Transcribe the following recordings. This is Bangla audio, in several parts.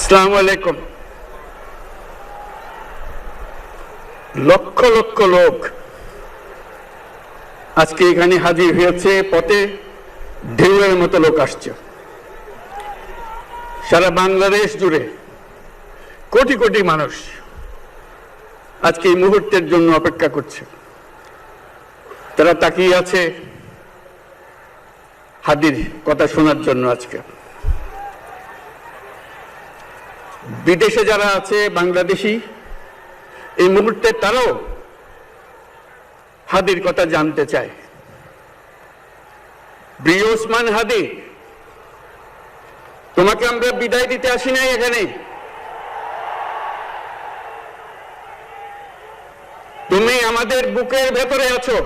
আসসালামু আলাইকুম। লক্ষ লক্ষ লোক আজকে এখানে হাজির হয়েছে, পথে ঢেউয়ের মতো লোক আসছে। সারা বাংলাদেশ জুড়ে কোটি কোটি মানুষ আজকে এই মুহূর্তের জন্য অপেক্ষা করছে। তারা তাকিয়ে আছে হাদির কথা শোনার জন্য। আজকে বিদেশে যারা আছে বাংলাদেশি, এই মুহূর্তে তারাও হাদির কথা জানতে চায়। প্রিয় ওসমান হাদি, তোমাকে আমরা বিদায় দিতে আসি নাই এখানে। তুমি আমাদের বুকের ভেতরে আছো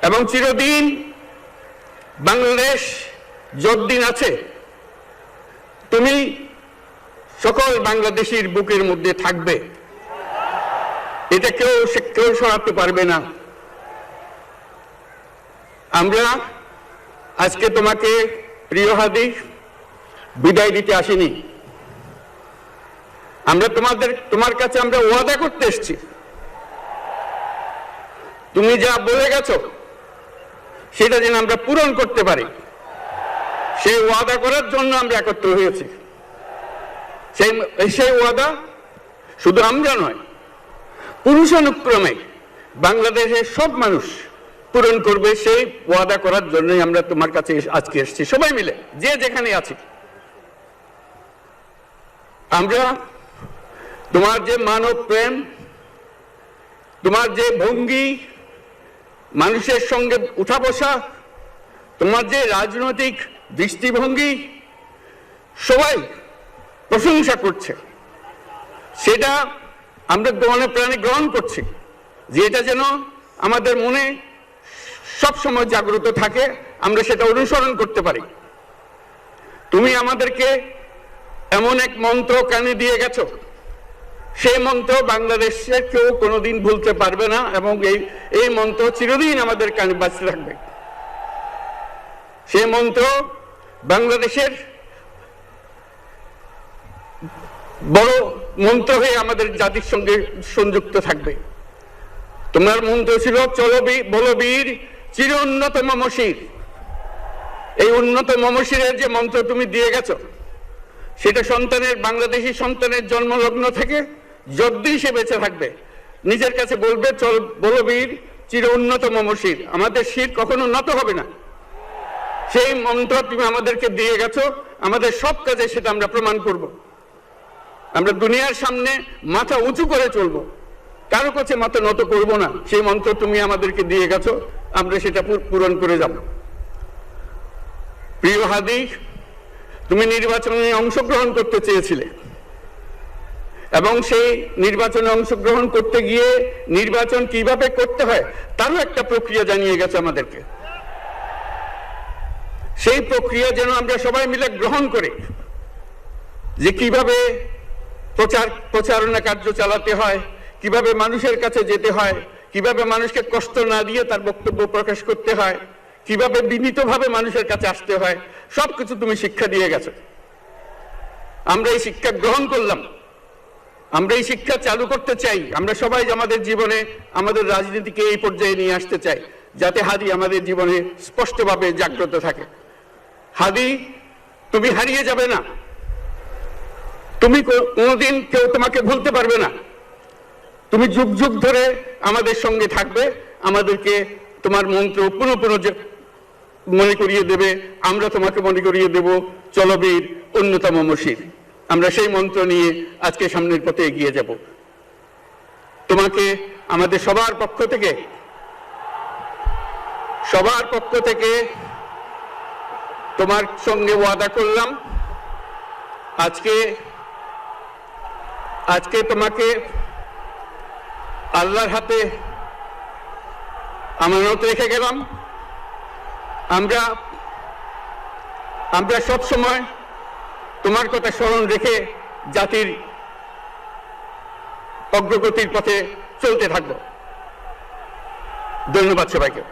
এবং চিরদিন বাংলাদেশ যতদিন আছে তুমি সকল বাংলাদেশির বুকের মধ্যে থাকবে। এটা কেউ সরাতে পারবে না। আমরা আজকে তোমাকে প্রিয় হাদি বিদায় দিতে আসিনি। আমরা তোমার কাছে আমরা ওয়াদা করতে এসেছি। তুমি যা বলে গেছো সেটা যেন আমরা পূরণ করতে পারি, সেই ওয়াদা করার জন্য আমরা একত্র হয়েছি। সেই ওয়াদা শুধু আমরা নয়, পুরুষানুক্রমে বাংলাদেশের সব মানুষ পূরণ করবে। সেই ওয়াদা করার জন্যই আমরা তোমার কাছে আজকে এসেছি, সবাই মিলে যে যেখানে আছি। আমরা তোমার যে মানব প্রেম, তোমার যে ভঙ্গি, মানুষের সঙ্গে উঠা বসা, তোমার যে রাজনৈতিক দৃষ্টিভঙ্গি, সবাই প্রশংসা করছে। সেটা আমরা মনে প্রাণে গ্রহণ করছি, যে এটা যেন আমাদের মনে সব সময় জাগ্রত থাকে, আমরা সেটা অনুসরণ করতে পারি। তুমি আমাদেরকে এমন এক মন্ত্র কানে দিয়ে গেছো, সেই মন্ত্র বাংলাদেশের কেউ কোনোদিন ভুলতে পারবে না এবং এই মন্ত্র চিরদিন আমাদের কানে বাঁচতে থাকবে। সেই মন্ত্র বাংলাদেশের বড় মন্ত্র হয়ে আমাদের জাতির সঙ্গে সংযুক্ত থাকবে। তোমার মন্ত্র ছিল চলো বলো বীর চির উন্নত মমশির। এই উন্নত মমশিরের যে মন্ত্র তুমি দিয়ে গেছো, সেটা বাংলাদেশি সন্তানের জন্মলগ্ন থেকে যতদিন সে বেঁচে থাকবে নিজের কাছে বলবে চল বলো বীর চির উন্নত মমশির। আমাদের শির কখনো নত হবে না। সেই মন্ত্র তুমি আমাদেরকে দিয়ে গেছো, আমাদের সব কাজে সেটা আমরা প্রমাণ করব। আমরা দুনিয়ার সামনে মাথা উঁচু করে চলবো, কারো কাছে মাথা নত করব না। সেই মন্ত্র তুমি আমাদেরকে দিয়ে গেছো, আমরা সেটা পূরণ করে যাব। প্রিয় হাদি, তুমি নির্বাচনে অংশগ্রহণ করতে চেয়েছিলে এবং সেই নির্বাচনে অংশগ্রহণ করতে গিয়ে নির্বাচন কিভাবে করতে হয় তারও একটা প্রক্রিয়া জানিয়ে গেছে আমাদেরকে। সেই প্রক্রিয়া যেন আমরা সবাই মিলে গ্রহণ করে, যে কিভাবে প্রচারণা কার্য চালাতে হয়, কিভাবে মানুষের কাছে যেতে হয়, কিভাবে মানুষকে কষ্ট না দিয়ে তার বক্তব্য প্রকাশ করতে হয়, কিভাবে বিনীতভাবে মানুষের কাছে আসতে হয়, সবকিছু তুমি শিক্ষা দিয়ে গেছো। আমরা এই শিক্ষা গ্রহণ করলাম, আমরা এই শিক্ষা চালু করতে চাই। আমরা সবাই আমাদের জীবনে আমাদের রাজনীতিকে এই পর্যায়ে নিয়ে আসতে চাই, যাতে হাদি আমাদের জীবনে স্পষ্টভাবে জাগ্রত থাকে। হাদি, তুমি হারিয়ে যাবে না। তুমি কোনোদিন কেউ তোমাকে ভুলতে পারবে না। তুমি যুগ যুগ ধরে আমাদের সঙ্গে থাকবে, আমাদেরকে তোমার মন্ত্র পুনঃ পুনঃ মনে করিয়ে দেবে। আমরা তোমাকে মনে করিয়ে দেব চলো বীর উন্নত মমশির। আমরা সেই মন্ত্র নিয়ে আজকে সামনের পথে এগিয়ে যাব। তোমাকে আমাদের সবার পক্ষ থেকে তোমার সঙ্গে ওয়াদা করলাম, আজকে তোমাকে আল্লাহর হাতে আমানত রেখে গেলাম। আমরা সব সময় তোমার কথা স্মরণ রেখে জাতির অগ্রগতির পথে চলতে থাকব। ধন্যবাদ সবাইকে।